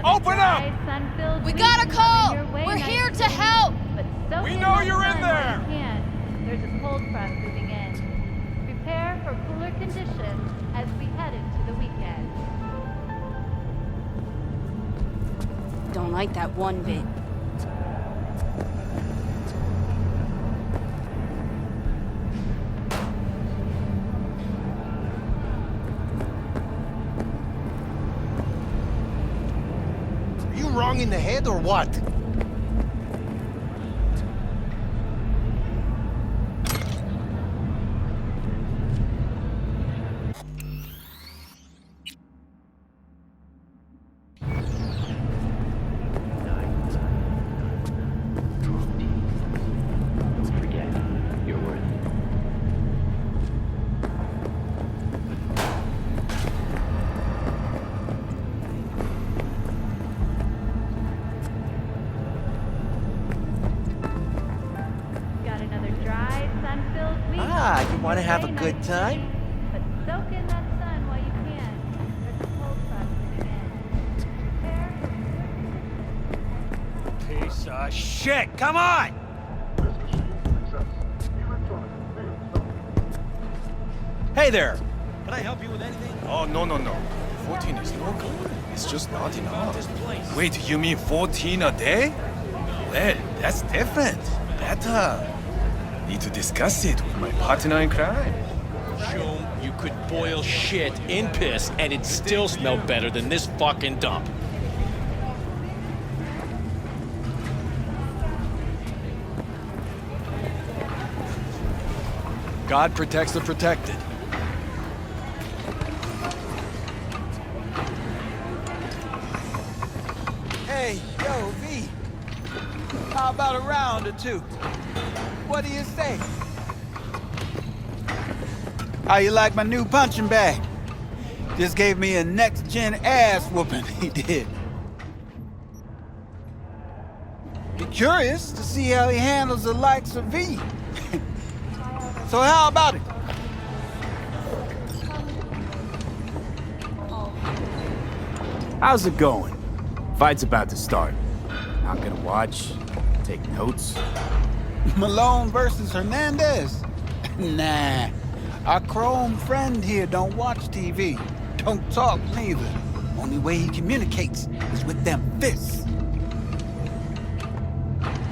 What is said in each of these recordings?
Open up! We got a call! We're here to help! We know you're in there! There's a cold front moving in. Prepare for cooler conditions as we head into the weekend. Don't like that one bit. Are you wrong in the head or what? You want to have a good time? But soak in that sun while you can. There's a cold front moving in. Piece of shit! Come on! Hey there! Can I help you with anything? Oh, no. 14 is no good. It's just not enough. Wait, you mean 14 a day? Well, that's different. Better. Need to discuss it with my partner in crime. Shoom, you could boil shit in piss and it'd still smell better than this fucking dump. God protects the protected. Hey, yo, V. How about a round or two? What do you say? How you like my new punching bag? Just gave me a next-gen ass whooping, he did. Be curious to see how he handles the likes of V. So how about it? How's it going? Fight's about to start. Not gonna watch, take notes. Malone versus Hernandez? Nah. Our chrome friend here don't watch TV. Don't talk neither. Only way he communicates is with them fists.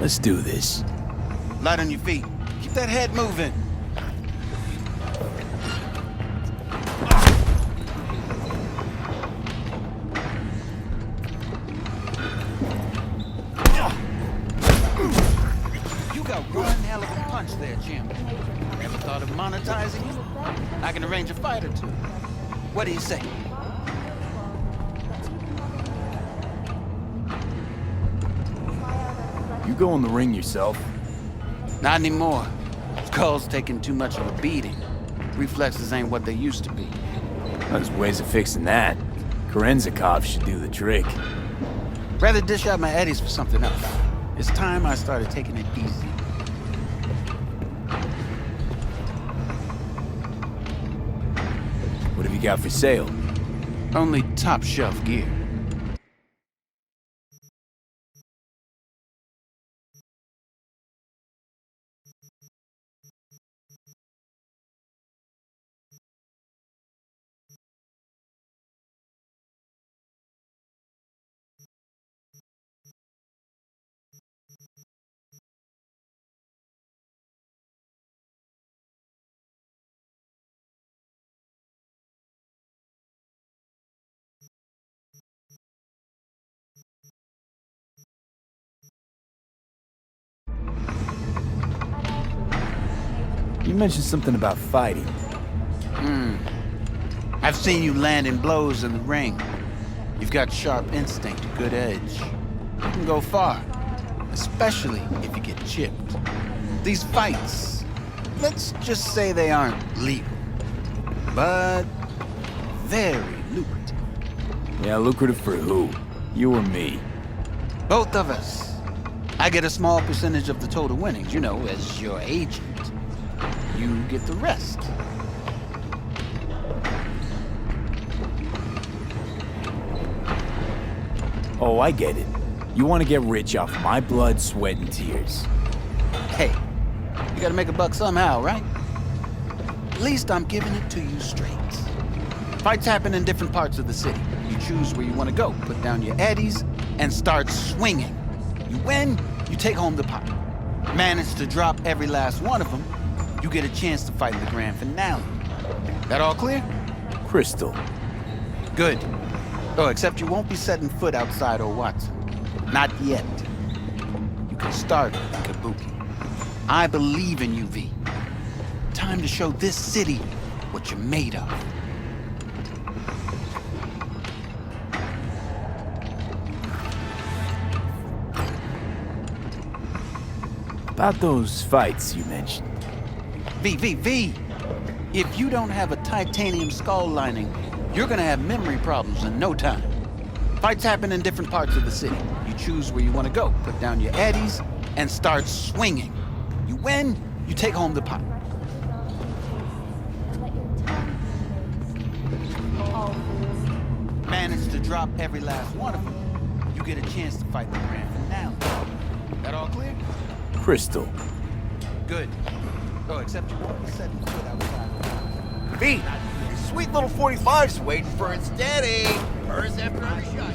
Let's do this. Light on your feet. Keep that head moving. You got one hell of a punch there, Jim. Ever thought of monetizing it? I can arrange a fight or two. What do you say? You go in the ring yourself. Not anymore. Skull's taking too much of a beating. Reflexes ain't what they used to be. There's ways of fixing that. Korenzikov should do the trick. Rather dish out my eddies for something else. It's time I started taking it easy. What have you got for sale? Only top shelf gear. You mentioned something about fighting. I've seen you landing blows in the ring. You've got sharp instinct, good edge. You can go far, especially if you get chipped. These fights, let's just say they aren't legal, but very lucrative. Yeah, lucrative for who? You or me? Both of us. I get a small percentage of the total winnings, you know, as your agent. You get the rest. Oh, I get it. You want to get rich off my blood, sweat, and tears. Hey, you gotta make a buck somehow, right? At least I'm giving it to you straight. Fights happen in different parts of the city. You choose where you want to go, put down your eddies, and start swinging. You win, you take home the pot. Manage to drop every last one of them, you get a chance to fight in the grand finale. That all clear? Crystal. Good. Oh, except you won't be setting foot outside old Watson. Not yet. You can start with Kabuki. I believe in you, V. Time to show this city what you're made of. About those fights you mentioned. V. If you don't have a titanium skull lining, you're gonna have memory problems in no time. Fights happen in different parts of the city. You choose where you want to go, put down your eddies, and start swinging. You win, you take home the pot. Manage to drop every last one of them, you get a chance to fight the grand finale. That all clear? Crystal. Good. Oh, except you won't be setting foot outside. V, your sweet little 45's waiting for its daddy. Hers after every shot.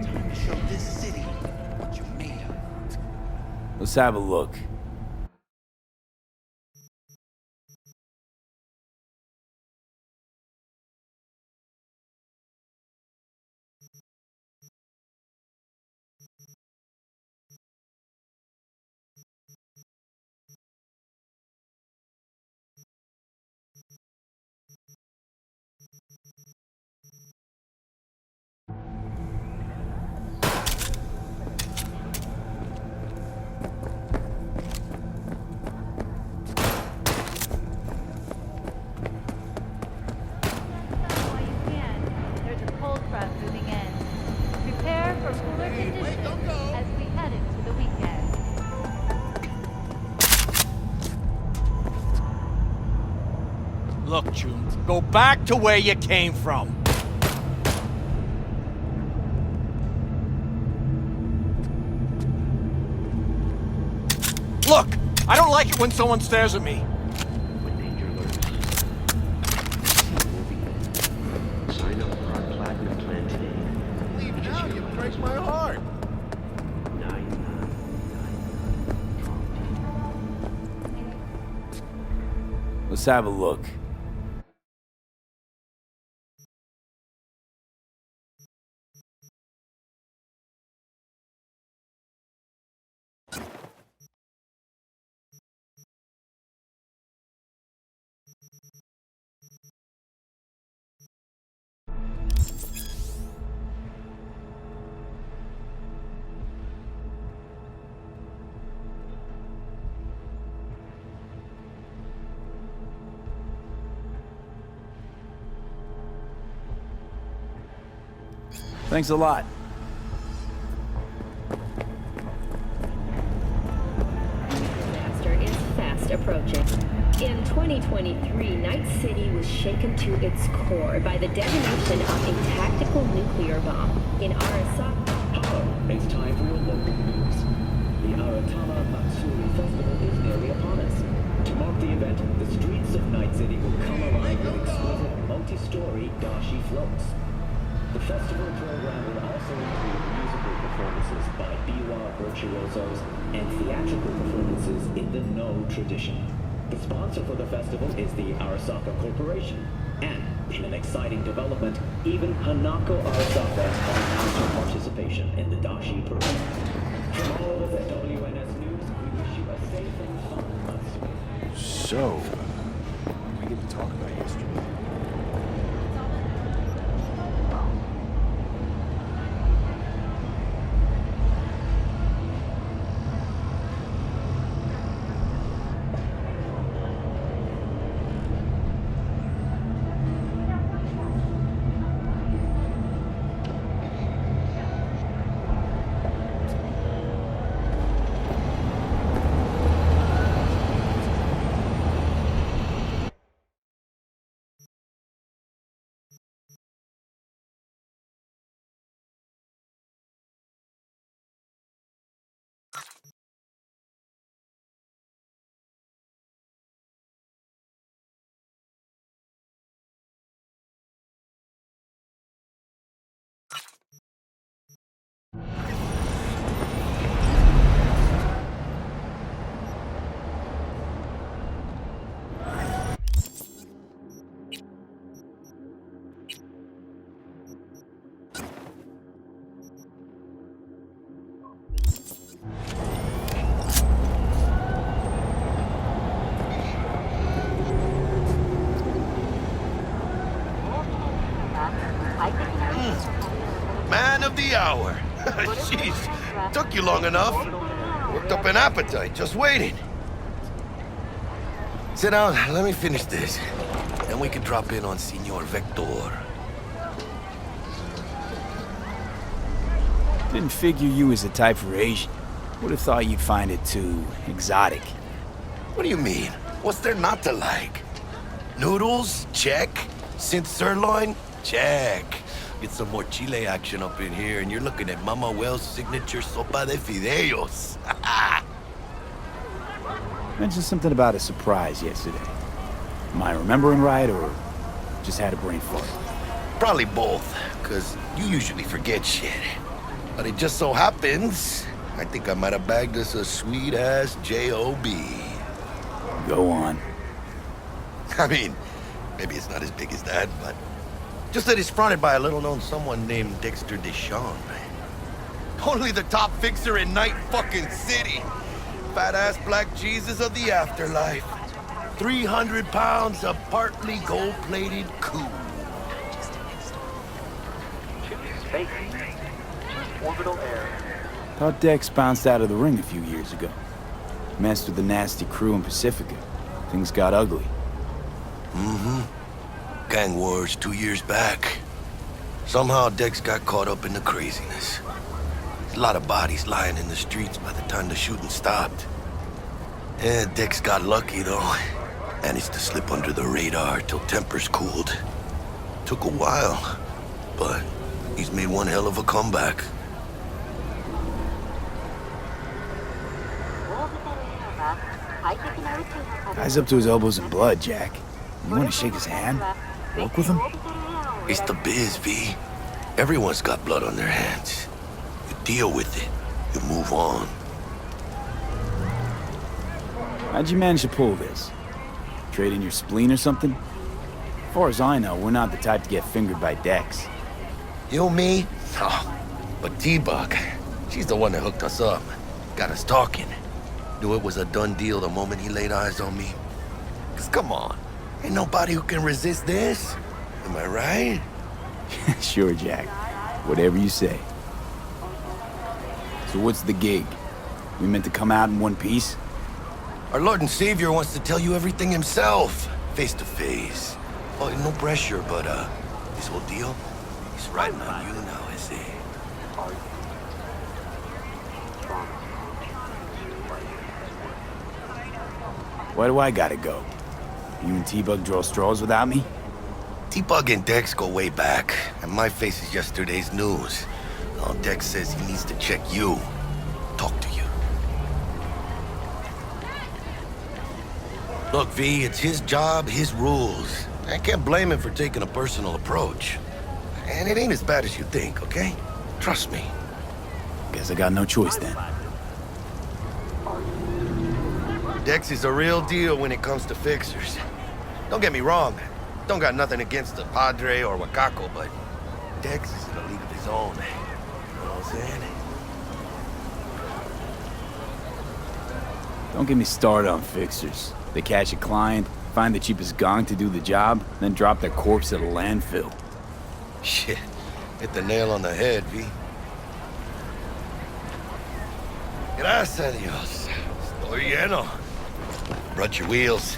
Time to show this city what you're made of. Let's have a look. While you can, there's a cold front moving in. Prepare for cooler conditions as we head into the weekend. Look, June, go back to where you came from. Look, I don't like it when someone stares at me. Sign up for our platinum plan today. Leave now, you break my heart. 999. Let's have a look. Thanks a lot. Disaster is fast approaching. In 2023, Night City was shaken to its core by the detonation of a tactical nuclear bomb in Arasaka. It's time for your local news. The Aratama Matsuri Festival is nearly upon us. To mark the event, the streets of Night City will come alive with exquisite multi-story dashi floats. The festival program will also include musical performances by biwa virtuosos and theatrical performances in the No tradition. The sponsor for the festival is the Arasaka Corporation. And, in an exciting development, even Hanako Arasaka has announced her participation in the Dashi parade. From all of the WNS News, we wish you a safe and fun Matsuri. So, we get to talk about yesterday. man of the hour. Jeez, took you long enough. Worked up an appetite, just waiting. Sit down, let me finish this. Then we can drop in on Senor Vector. Didn't figure you was the type for Asian. Would have thought you'd find it too exotic. What do you mean? What's there not to like? Noodles? Check. Synth sirloin? Check. Get some more Chile action up in here, and you're looking at Mama Wells' signature sopa de fideos. Mentioned something about a surprise yesterday. Am I remembering right, or just had a brain fart? Probably both, because you usually forget shit. But it just so happens, I think I might have bagged us a sweet-ass J.O.B. Go on. I mean, maybe it's not as big as that, but just that it's fronted by a little-known someone named Dexter Deshawn. Only the top fixer in Night fucking City. Fat-ass black Jesus of the afterlife. 300 pounds of partly gold-plated cool. Orbital air. Thought Dex bounced out of the ring a few years ago. Messed with the nasty crew in Pacifica. Things got ugly. Mm-hmm. Gang wars 2 years back. Somehow Dex got caught up in the craziness. A lot of bodies lying in the streets by the time the shooting stopped. Yeah, Dex got lucky though. Managed to slip under the radar till tempers cooled. Took a while, but he's made one hell of a comeback. Guy's up to his elbows in blood, Jack. You want to shake his hand? Work with him? It's the biz, V. Everyone's got blood on their hands. You deal with it. You move on. How'd you manage to pull this? Trade in your spleen or something? As far as I know, we're not the type to get fingered by Dex. You, me? Oh, but T-Bug, she's the one that hooked us up. Got us talking. Knew it was a done deal the moment he laid eyes on me. 'Cause come on, ain't nobody who can resist this. Am I right? Sure, Jack. Whatever you say. So what's the gig? We meant to come out in one piece? Our Lord and Savior wants to tell you everything himself, face to face. Oh, no pressure, but this whole deal, he's riding on you now, is he? Why do I gotta go? You and T-Bug draw straws without me? T-Bug and Dex go way back, and my face is yesterday's news. Now Dex says he needs to check you, talk to you. Look, V, it's his job, his rules. I can't blame him for taking a personal approach. And it ain't as bad as you think, okay? Trust me. Guess I got no choice then. Dex is a real deal when it comes to fixers. Don't get me wrong. Don't got nothing against the Padre or Wakako, but Dex is in a league of his own. You know what I'm saying? Don't get me started on fixers. They catch a client, find the cheapest gong to do the job, then drop their corpse at a landfill. Shit. Hit the nail on the head, V. Gracias a Dios. Estoy lleno. Brought your wheels.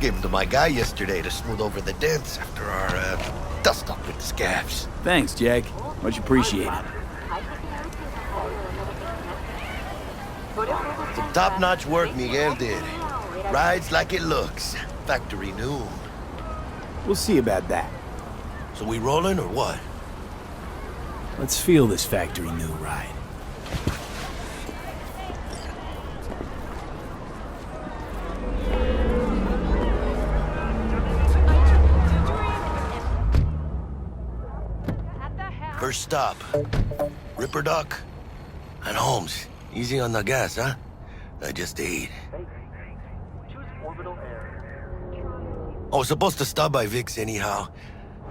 Gave them to my guy yesterday to smooth over the dents after our dust up with the scabs. Thanks, Jack. Much appreciated. Some top-notch work Miguel did. Rides like it looks. Factory new. We'll see about that. So we rolling or what? Let's feel this factory new ride. First stop. Ripper Duck and Holmes. Easy on the gas, huh? I just ate. I was supposed to stop by Vic's anyhow.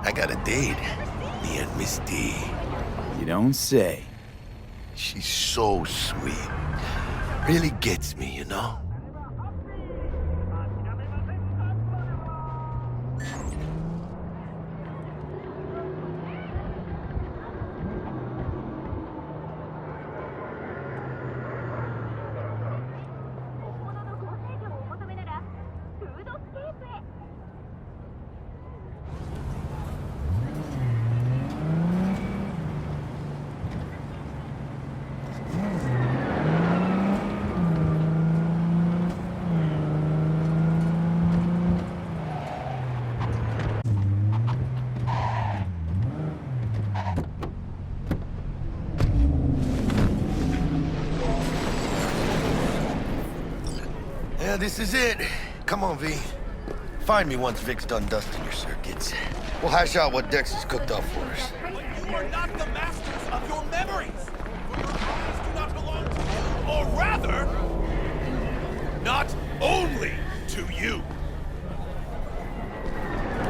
I got a date. Me and Miss D. You don't say. She's so sweet. Really gets me, you know? This is it. Come on, V. Find me once Vic's done dusting your circuits. We'll hash out what Dex has cooked up for us. You are not the masters of your memories. For your eyes do not belong to you, or rather, not only to you.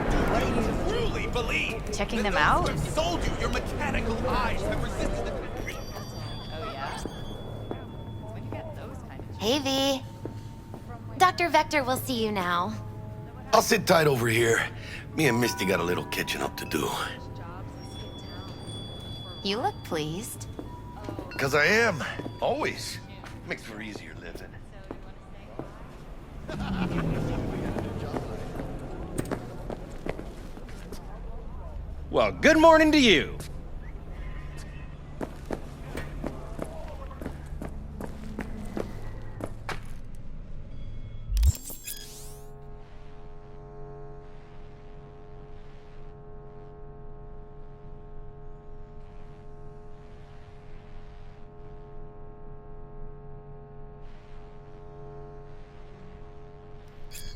Do you truly believe Checking that them those out? who have sold you your mechanical eyes have resisted the... Oh, yeah? When you get those kind of... Hey, V. Dr. Vector will see you now. I'll sit tight over here. Me and Misty got a little catching up to do. You look pleased. 'Cause I am. Always. Makes for easier living. Well, good morning to you.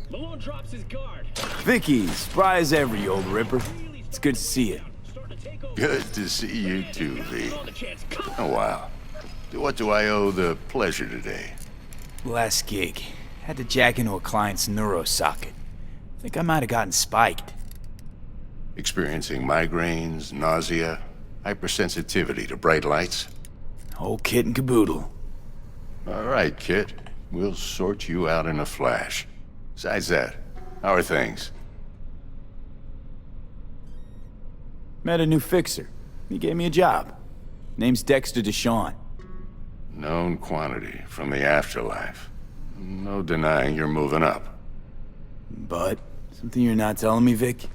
Malone drops his guard. Vicky, spry as ever, you old ripper. It's good to see you. Good to see you too, V. Oh, wow. What do I owe the pleasure today? Last gig. Had to jack into a client's neuro socket. Think I might have gotten spiked. Experiencing migraines, nausea, hypersensitivity to bright lights? Whole kit and caboodle. All right, Kit. We'll sort you out in a flash. Besides that, how are things? Met a new fixer. He gave me a job. Name's Dexter Deshawn. Known quantity from the afterlife. No denying you're moving up. But, something you're not telling me, Vic?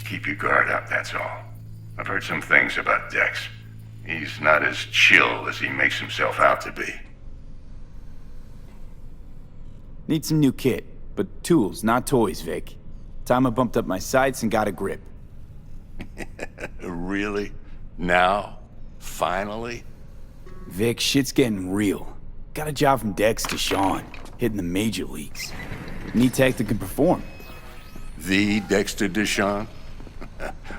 Keep your guard up, that's all. I've heard some things about Dex. He's not as chill as he makes himself out to be. Need some new kit, but tools, not toys, Vic. Time I bumped up my sights and got a grip. Really? Now? Finally? Vic, shit's getting real. Got a job from Dex to Sean, hitting the major leagues. Need tech that can perform. The Dexter Deshawn?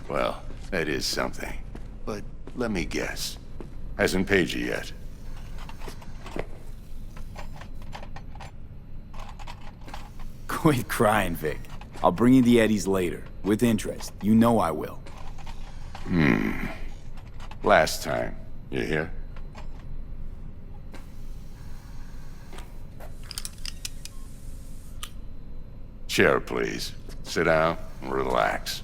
Well, that is something. But let me guess. Hasn't paid you yet. Quit crying, Vic. I'll bring you the eddies later, with interest. You know I will. Last time. You hear? Chair, please. Sit down and relax.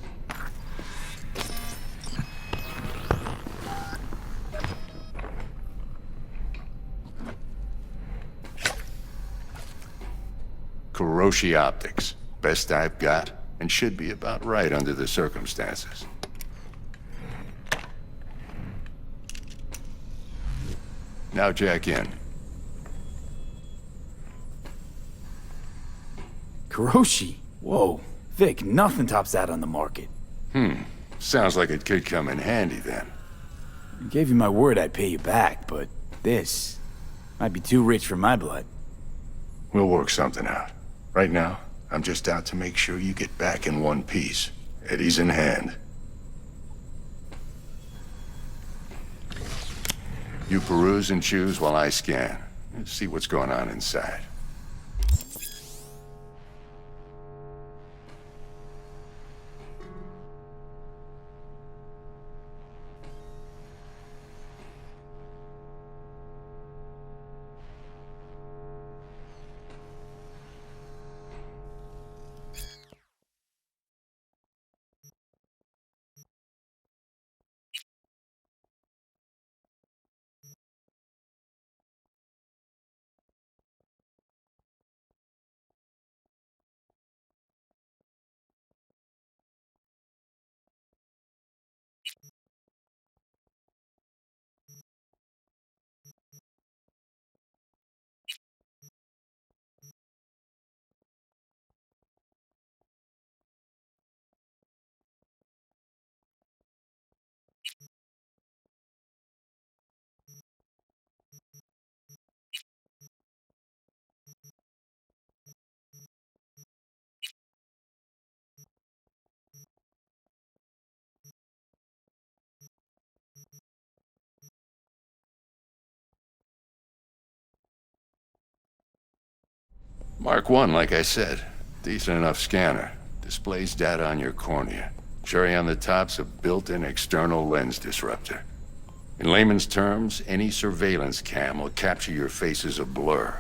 Kuroshi Optics. Best I've got, and should be about right under the circumstances. Now jack in. Kuroshi? Whoa. Vic, nothing tops that on the market. Sounds like it could come in handy then. I gave you my word I'd pay you back, but this might be too rich for my blood. We'll work something out. Right now, I'm just out to make sure you get back in one piece. Eddie's in hand. You peruse and choose while I scan. Let's see what's going on inside. Mark 1, like I said. Decent enough scanner. Displays data on your cornea. Cherry on the top's a built-in external lens disruptor. In layman's terms, any surveillance cam will capture your face as a blur.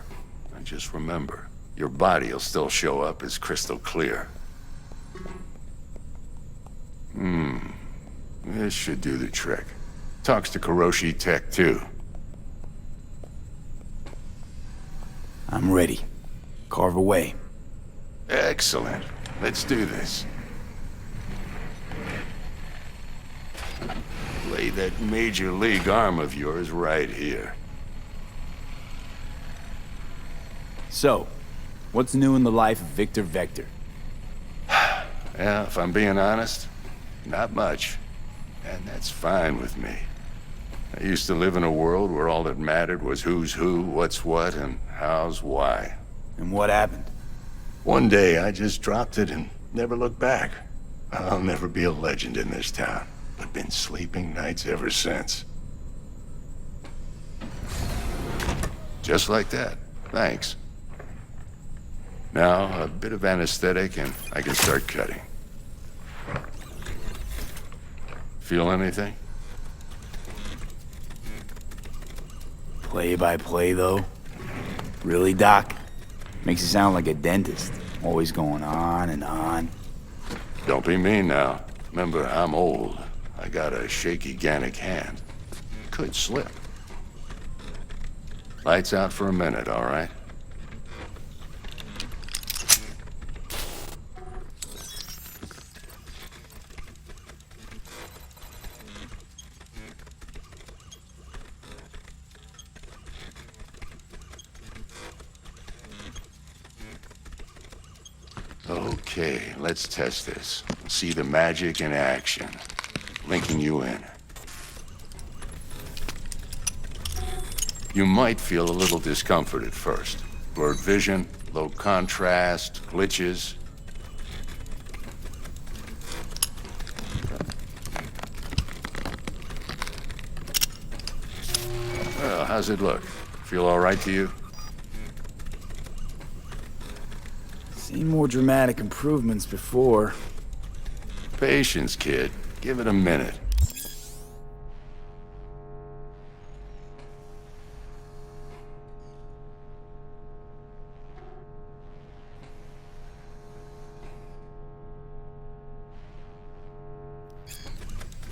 And just remember, your body will still show up as crystal clear. This should do the trick. Talks to Kuroshi Tech, too. I'm ready. Carve away. Excellent. Let's do this. Lay that major league arm of yours right here. So, what's new in the life of Victor Vector? Yeah, if I'm being honest, not much. And that's fine with me. I used to live in a world where all that mattered was who's who, what's what, and how's why. And what happened? One day, I just dropped it and never looked back. I'll never be a legend in this town, but been sleeping nights ever since. Just like that. Thanks. Now, a bit of anesthetic and I can start cutting. Feel anything? Play by play, though? Really, Doc? Makes you sound like a dentist. Always going on and on. Don't be mean now. Remember, I'm old. I got a shaky Gannic hand. Could slip. Lights out for a minute, all right? Okay, let's test this. See the magic in action. Linking you in. You might feel a little discomfort at first. Blurred vision, low contrast, glitches. Well, how's it look? Feel all right to you? Seen more dramatic improvements before. Patience, kid. Give it a minute.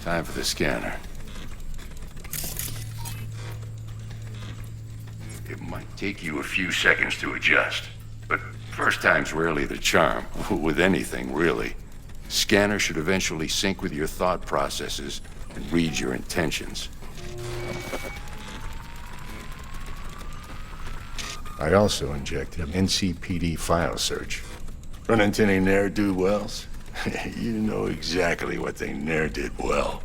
Time for the scanner. It might take you a few seconds to adjust, but first time's rarely the charm, with anything, really. Scanner should eventually sync with your thought processes and read your intentions. I also inject an NCPD file search. Run into any ne'er-do-wells? You know exactly what they ne'er did well.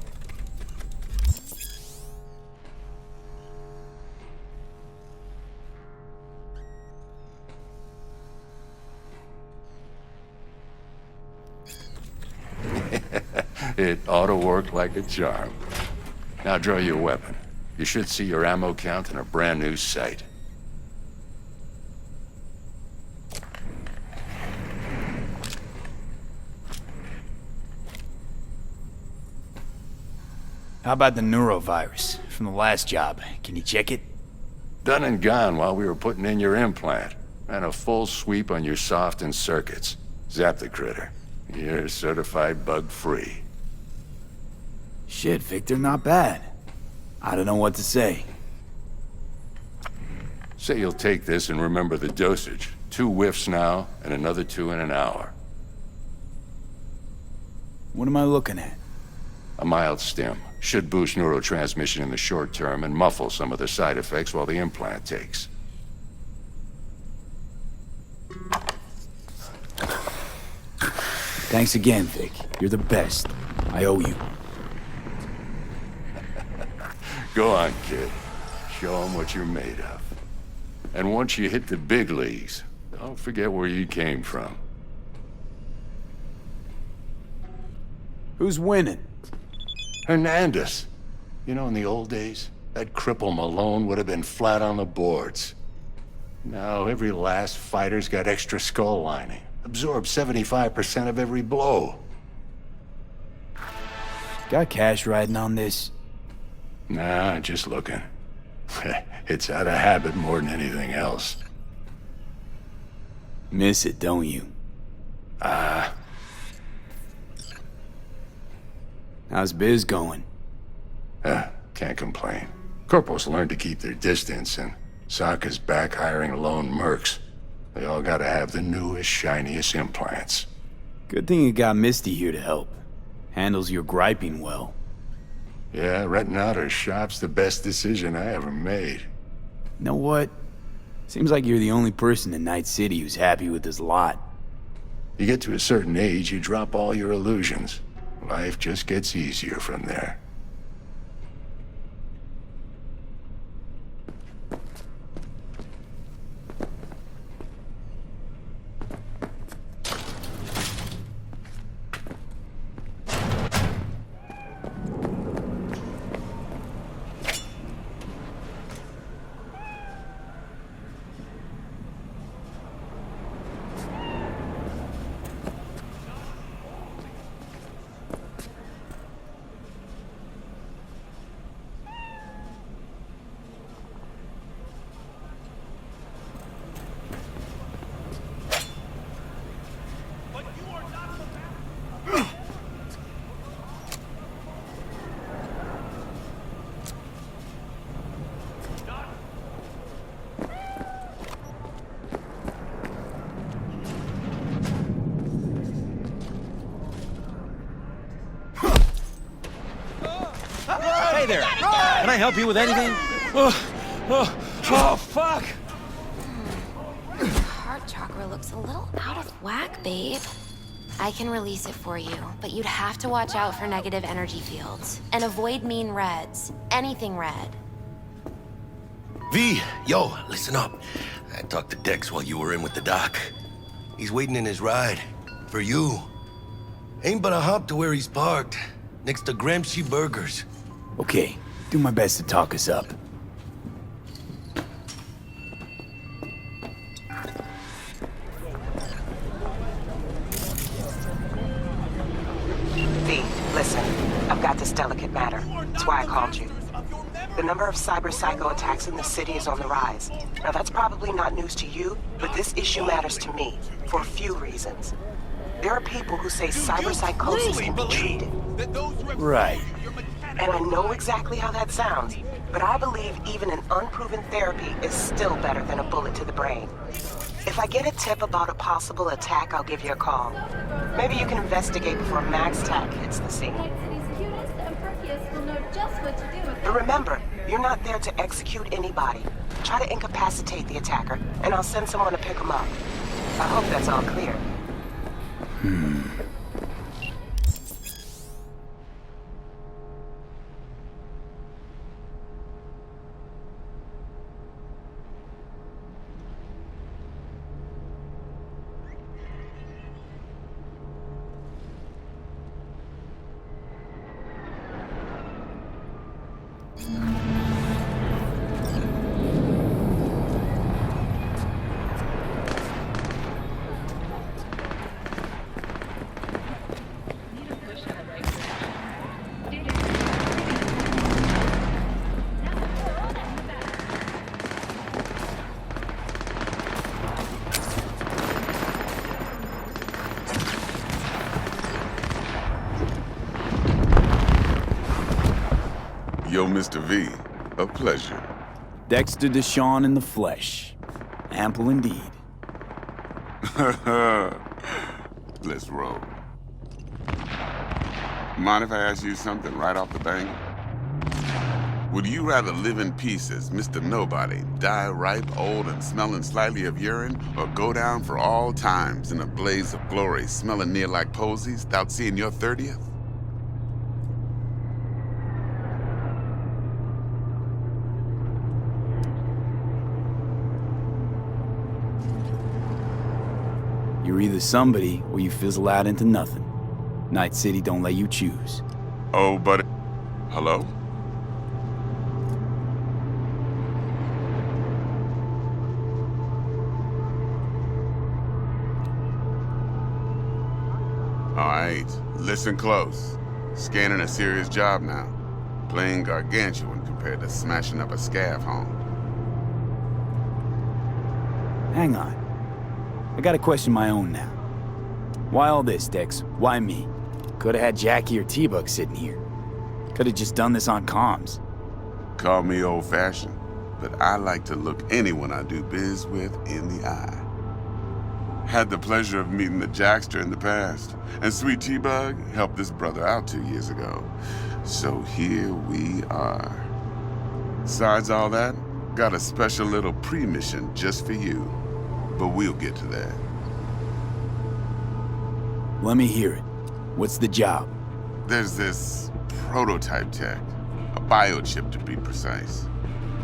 It ought to work like a charm. Now draw your weapon. You should see your ammo count in a brand new sight. How about the neurovirus from the last job? Can you check it? Done and gone while we were putting in your implant. And a full sweep on your soft and circuits. Zap the critter. You're certified bug-free. Shit, Victor, not bad. I don't know what to say. Say you'll take this and remember the dosage. 2 whiffs now, and another 2 in an hour. What am I looking at? A mild stim. Should boost neurotransmission in the short term and muffle some of the side effects while the implant takes. Thanks again, Vic. You're the best. I owe you. Go on, kid. Show them what you're made of. And once you hit the big leagues, don't forget where you came from. Who's winning? Hernandez. You know, in the old days, that cripple Malone would have been flat on the boards. Now every last fighter's got extra skull lining. Absorbs 75% of every blow. Got cash riding on this? Nah, just looking. It's out of habit more than anything else. Miss it, don't you? How's biz going? Can't complain. Corporals learned to keep their distance, and Sokka's back hiring lone mercs. They all gotta have the newest, shiniest implants. Good thing you got Misty here to help. Handles your griping well. Yeah, renting out her shop's the best decision I ever made. Know what? Seems like you're the only person in Night City who's happy with this lot. You get to a certain age, you drop all your illusions. Life just gets easier from there. Hey there. Can I help you with anything? Oh, fuck! Heart chakra looks a little out of whack, babe. I can release it for you, but you'd have to watch out for negative energy fields. And avoid mean reds. Anything red. V, yo, listen up. I talked to Dex while you were in with the doc. He's waiting in his ride. For you. Ain't but a hop to where he's parked. Next to Gramsci Burgers. Okay, do my best to talk us up. V, listen. I've got this delicate matter. That's why I called you. The number of cyber-psycho attacks in the city is on the rise. Now that's probably not news to you, but this issue matters to me, for a few reasons. There are people who say cyber-psychosis can be treated. Right. And I know exactly how that sounds, but I believe even an unproven therapy is still better than a bullet to the brain. If I get a tip about a possible attack, I'll give you a call. Maybe you can investigate before Max Tack hits the scene. But remember, you're not there to execute anybody. Try to incapacitate the attacker, and I'll send someone to pick him up. I hope that's all clear. Yo, Mr. V, a pleasure. Dexter Deshawn in the flesh. Ample indeed. Let's roll. Mind if I ask you something right off the bang? Would you rather live in peace as Mr. Nobody, die ripe, old, and smelling slightly of urine, or go down for all times in a blaze of glory, smelling near like posies, without seeing your 30th? You're either somebody or you fizzle out into nothing. Night City don't let you choose. Oh, but... Hello? right, listen close. Scanning a serious job now. Playing gargantuan compared to smashing up a scav home. Hang on. I got a question of my own now. Why all this, Dex? Why me? Could've had Jackie or T-Bug sitting here. Could've just done this on comms. Call me old-fashioned, but I like to look anyone I do biz with in the eye. Had the pleasure of meeting the Jackster in the past, and Sweet T-Bug helped this brother out 2 years ago. So here we are. Besides all that, got a special little pre-mission just for you. But we'll get to that. Let me hear it. What's the job? There's this prototype tech. A biochip to be precise.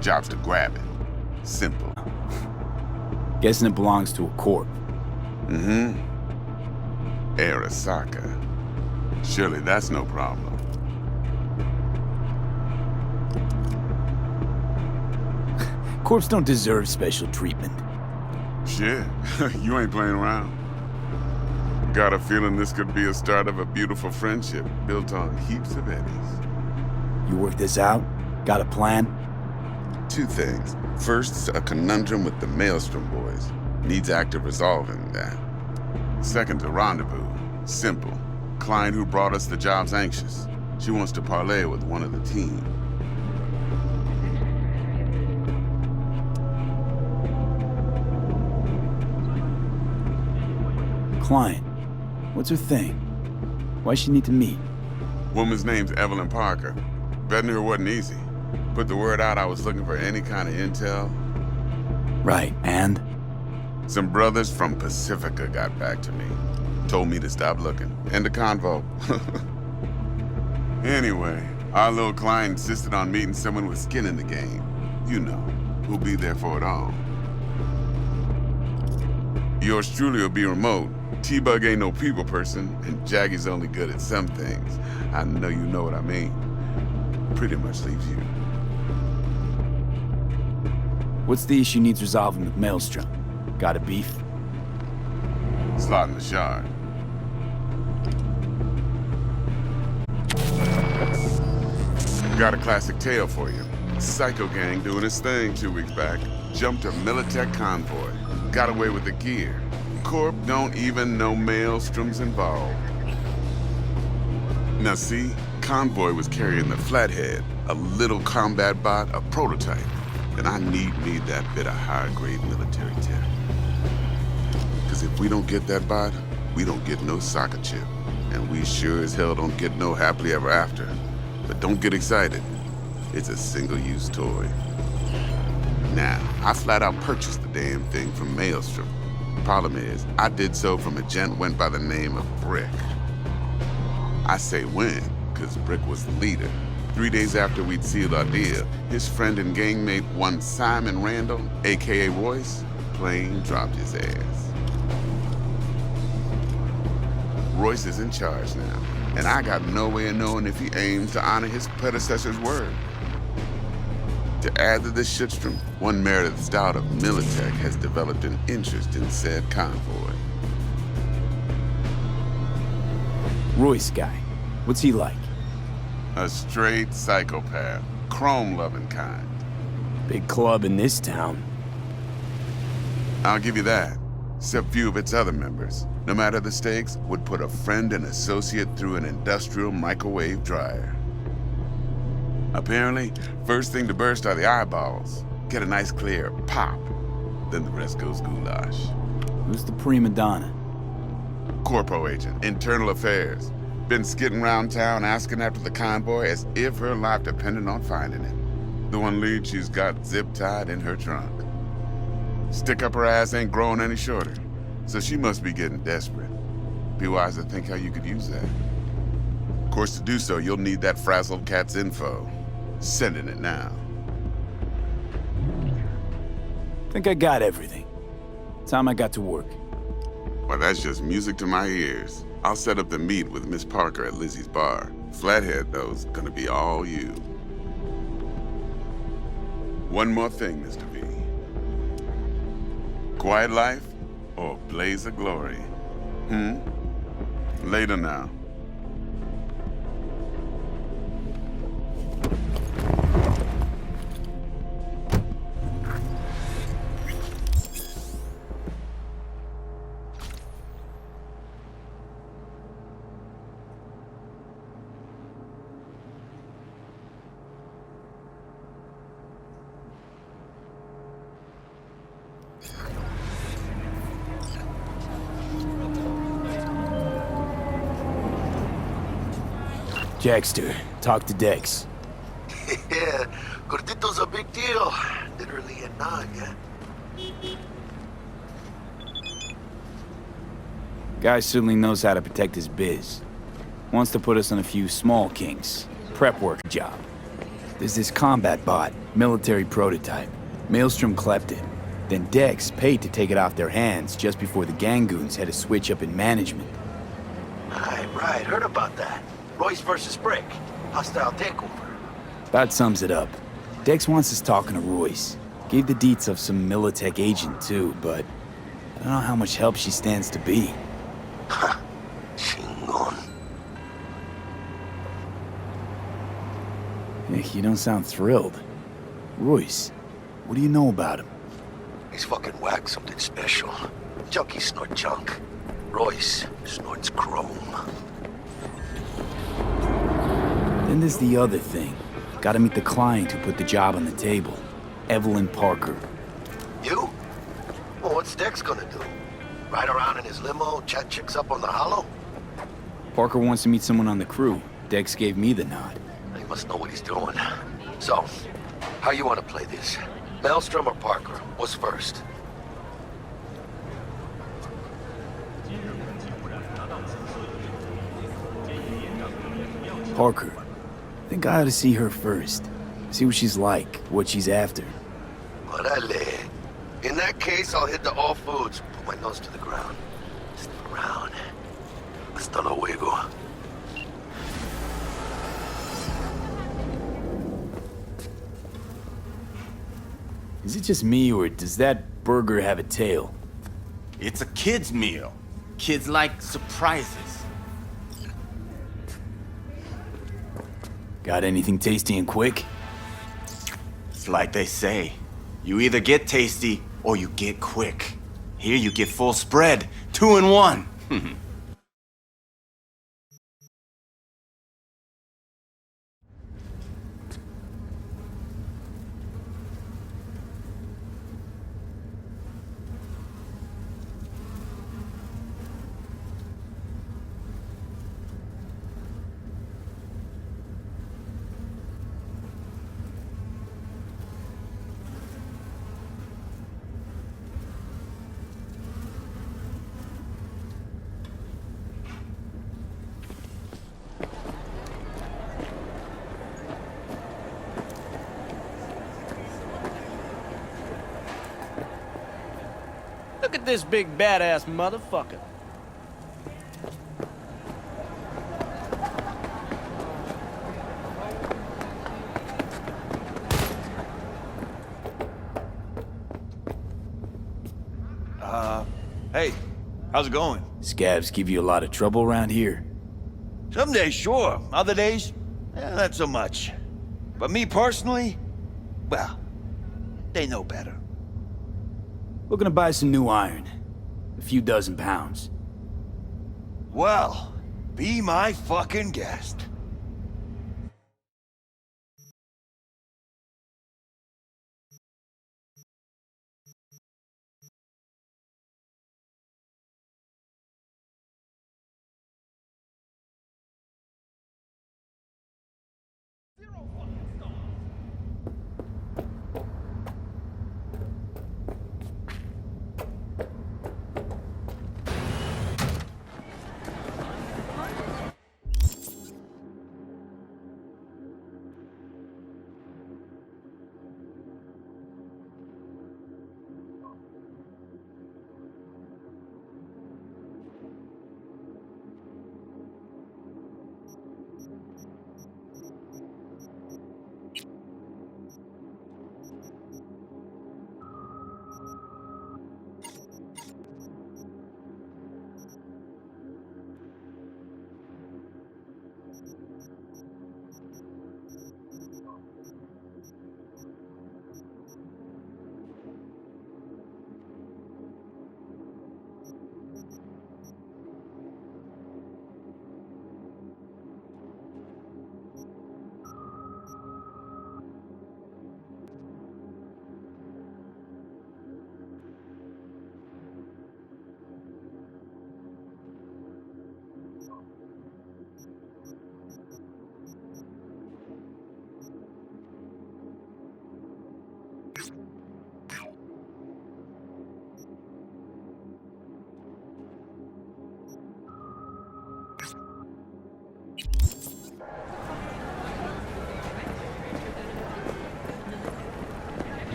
Job's to grab it. Simple. Guessing it belongs to a corp. Mm-hmm. Arasaka. Surely that's no problem. Corps don't deserve special treatment. Shit, you ain't playing around. Got a feeling this could be a start of a beautiful friendship built on heaps of eddies. You work this out? Got a plan? 2 things. First, a conundrum with the Maelstrom boys. Needs active resolving that. Second, a rendezvous. Simple. Client who brought us the job's anxious. She wants to parlay with one of the team. Client. What's her thing? Why she need to meet? Woman's name's Evelyn Parker. Betting her wasn't easy. Put the word out I was looking for any kind of intel. Right, and? Some brothers from Pacifica got back to me. Told me to stop looking. End the convo. Anyway, our little client insisted on meeting someone with skin in the game. You know, who'll be there for it all. Yours truly will be remote. T-Bug ain't no people person, and Jaggy's only good at some things. I know you know what I mean. Pretty much leaves you. What's the issue needs resolving with Maelstrom? Got a beef? Slot in the shard. Got a classic tale for you. Psycho gang doing his thing 2 weeks back. Jumped a Militech convoy. Got away with the gear. Corp don't even know Maelstrom's involved. Now see, convoy was carrying the Flathead, a little combat bot, a prototype. And I need me that bit of high-grade military tech. Because if we don't get that bot, we don't get no soccer chip. And we sure as hell don't get no happily ever after. But don't get excited. It's a single-use toy. Now, I flat out purchased the damn thing from Maelstrom. Problem is, I did so from a gent went by the name of Brick. I say when, because Brick was the leader. 3 days after we'd sealed our deal, his friend and gangmate, one Simon Randall, a.k.a. Royce, plain dropped his ass. Royce is in charge now, and I got no way of knowing if he aims to honor his predecessor's word. To add to this shitstrom, one Meredith Stout of Militech has developed an interest in said convoy. Royce guy. What's he like? A straight psychopath. Chrome-loving kind. Big club in this town. I'll give you that. Except few of its other members, no matter the stakes, would put a friend and associate through an industrial microwave dryer. Apparently, first thing to burst are the eyeballs. Get a nice clear pop. Then the rest goes goulash. Who's the prima donna? Corpo agent, internal affairs. Been skidding around town asking after the convoy as if her life depended on finding it. The one lead she's got zip-tied in her trunk. Stick up her ass ain't growing any shorter, so she must be getting desperate. Be wise to think how you could use that. Of course, to do so, you'll need that frazzled cat's info. Sending it now. Think I got everything. Time I got to work. Well, that's just music to my ears. I'll set up the meet with Miss Parker at Lizzie's bar. Flathead, though's gonna be all you. One more thing, Mr. V. Quiet life or blaze of glory? Later now. Jackster, talk to Dex. Yeah, Gordito's a big deal. Literally and not, yeah? Guy certainly knows how to protect his biz. Wants to put us on a few small kinks. Prep work job. There's this combat bot, military prototype. Maelstrom clept it. Then Dex paid to take it off their hands just before the Gangoons had a switch up in management. Right, heard about that. Royce versus Brick. Hostile takeover. That sums it up. Dex wants us talking to Royce. Gave the deets of some Militech agent too, but I don't know how much help she stands to be. Ha! Chingon. You don't sound thrilled. Royce, what do you know about him? He's fucking whack, something special. Junkies snort junk. Royce snorts chrome. Then there's the other thing. Gotta meet the client who put the job on the table. Evelyn Parker. You? Well, what's Dex gonna do? Ride around in his limo, chat chicks up on the hollow? Parker wants to meet someone on the crew. Dex gave me the nod. He must know what he's doing. So, how you want to play this? Maelstrom or Parker? What's first? Parker. Think I ought to see her first. See what she's like, what she's after. Orale. In that case, I'll hit the all foods. Put my nose to the ground. Sniff around. Hasta luego. Is it just me, or does that burger have a tail? It's a kid's meal. Kids like surprises. Got anything tasty and quick? It's like they say. You either get tasty or you get quick. Here you get full spread, 2 in 1. Look at this big badass motherfucker. Hey, how's it going? Scabs give you a lot of trouble around here? Some days, sure. Other days, not so much. But me personally, well, they know better. Looking to buy some new iron. A few dozen pounds. Well, be my fucking guest.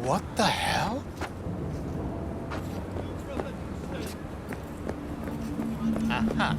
What the hell? Aha.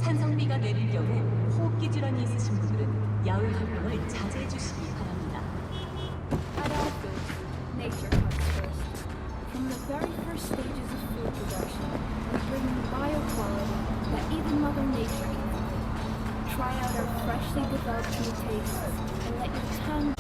산성비가 내릴 경우 호흡기 질환이 있으신 분들은 야외 활동을 자제해 주시기 바랍니다. At all foods, nature comes first. From the very first stages of food production, we bring in bioquality that even Mother Nature can find. Try out our freshly developed new tastes and let your tongue...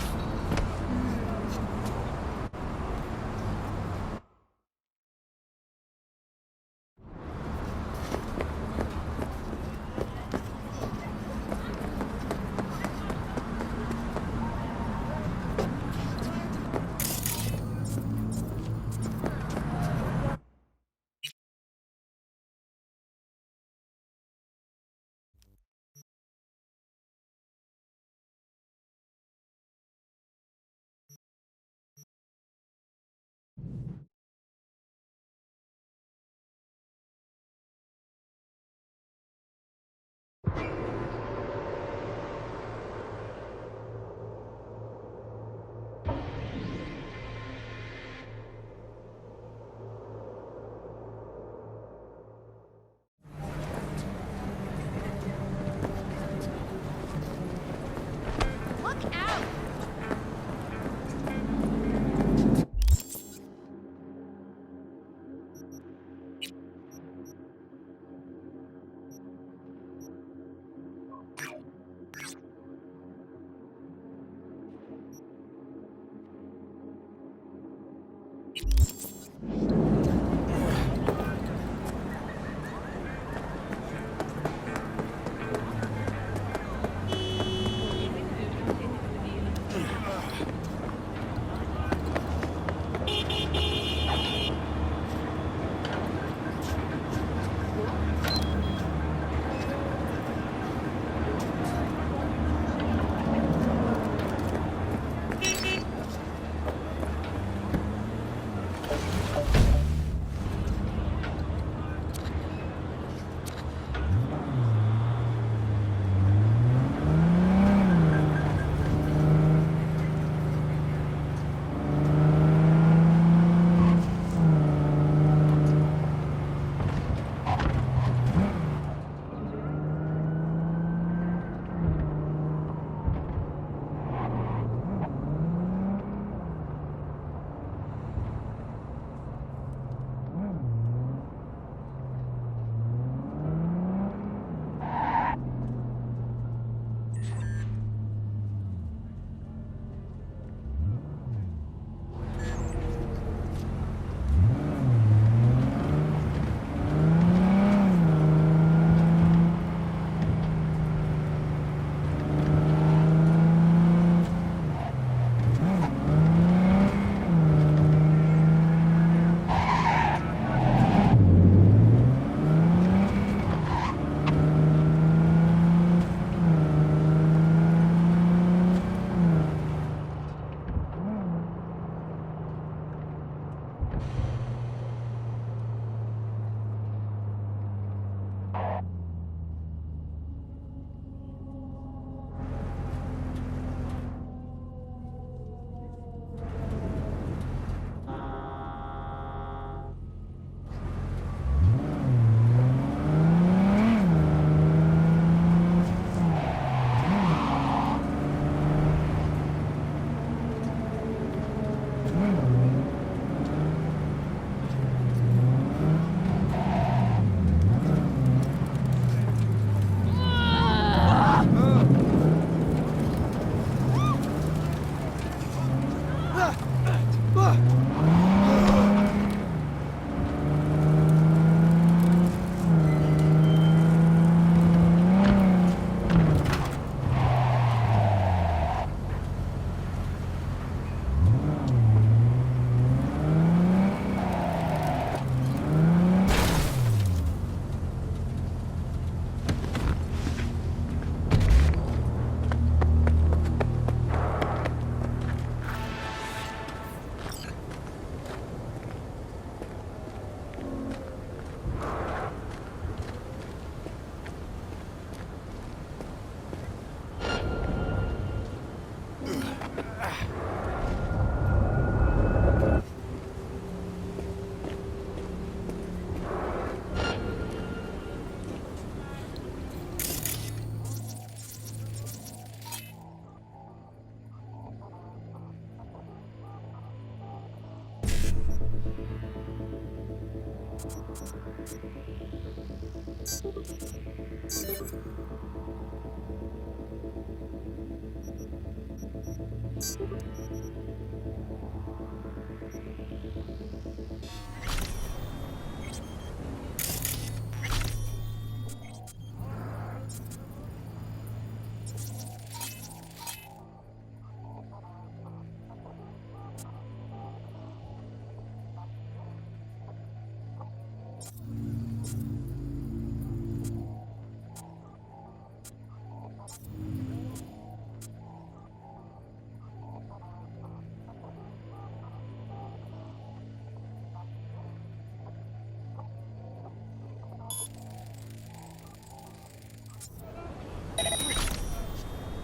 Look out!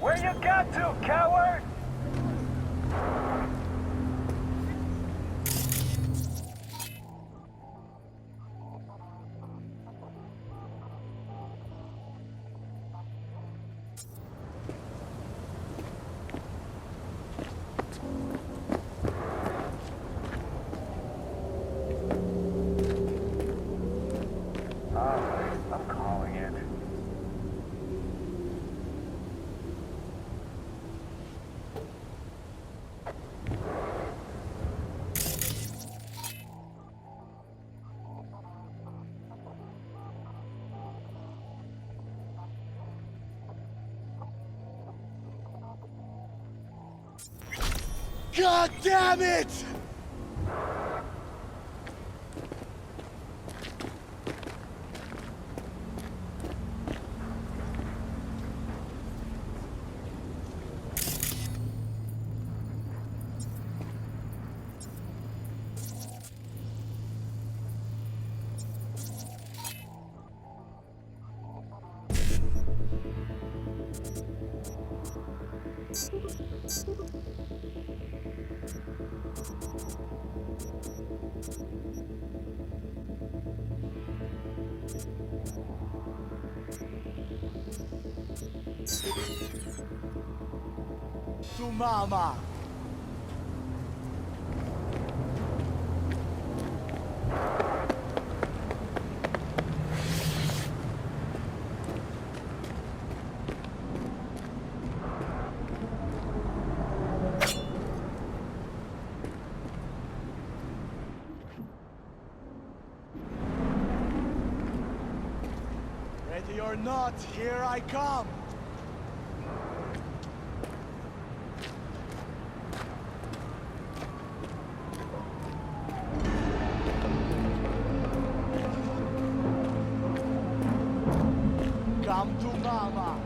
Where you got to, coward? I'm calling it. God damn it! To mama. Ready or not, here I come. Come to mama.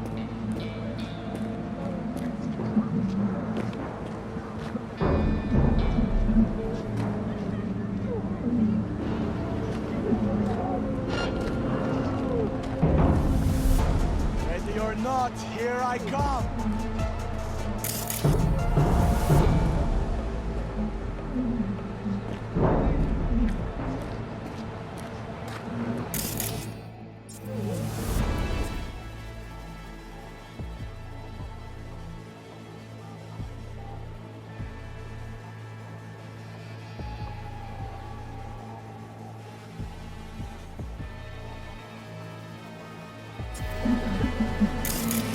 Ready or not, here I come.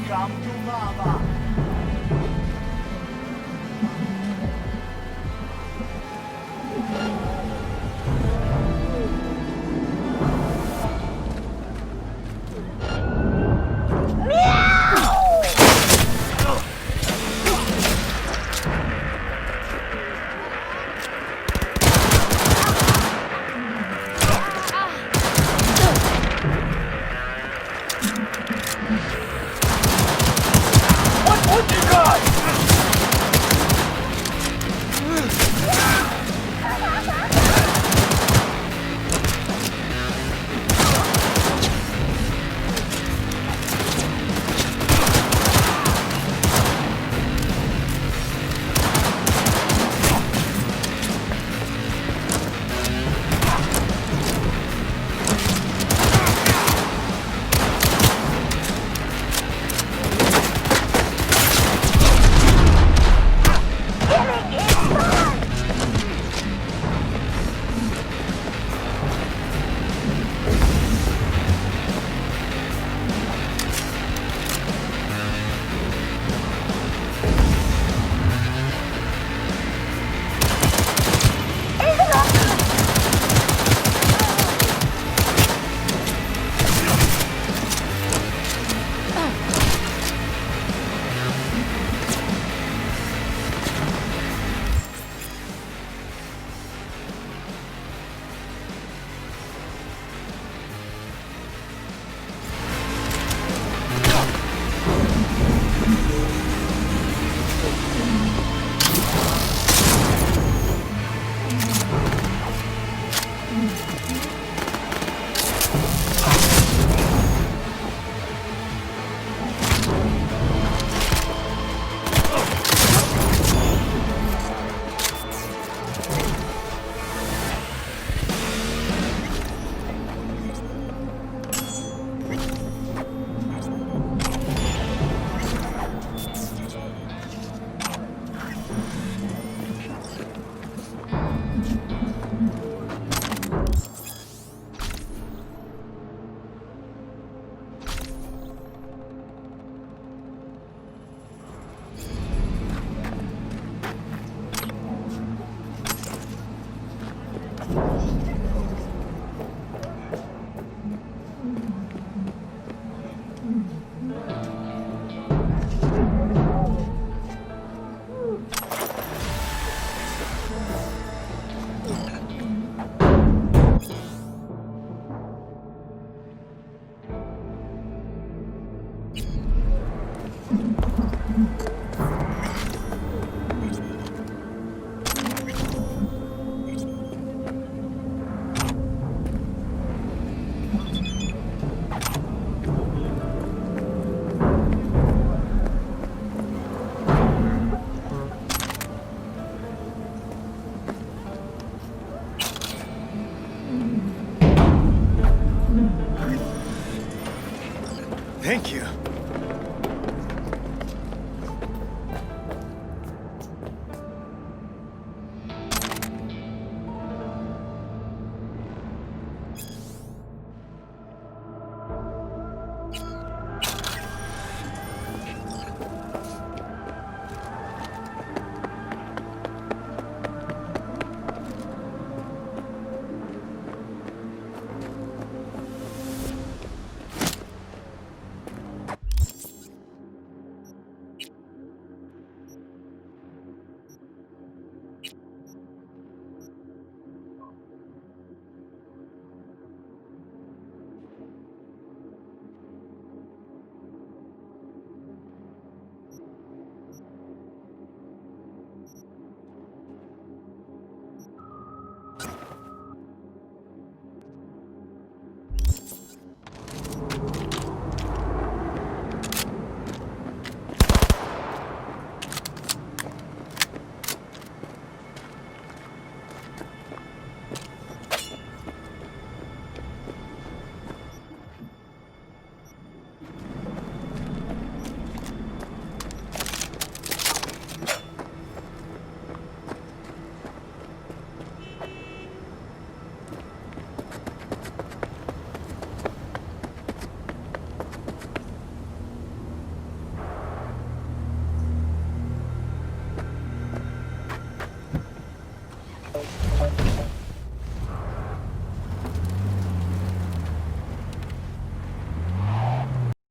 Come to mama. Thank you.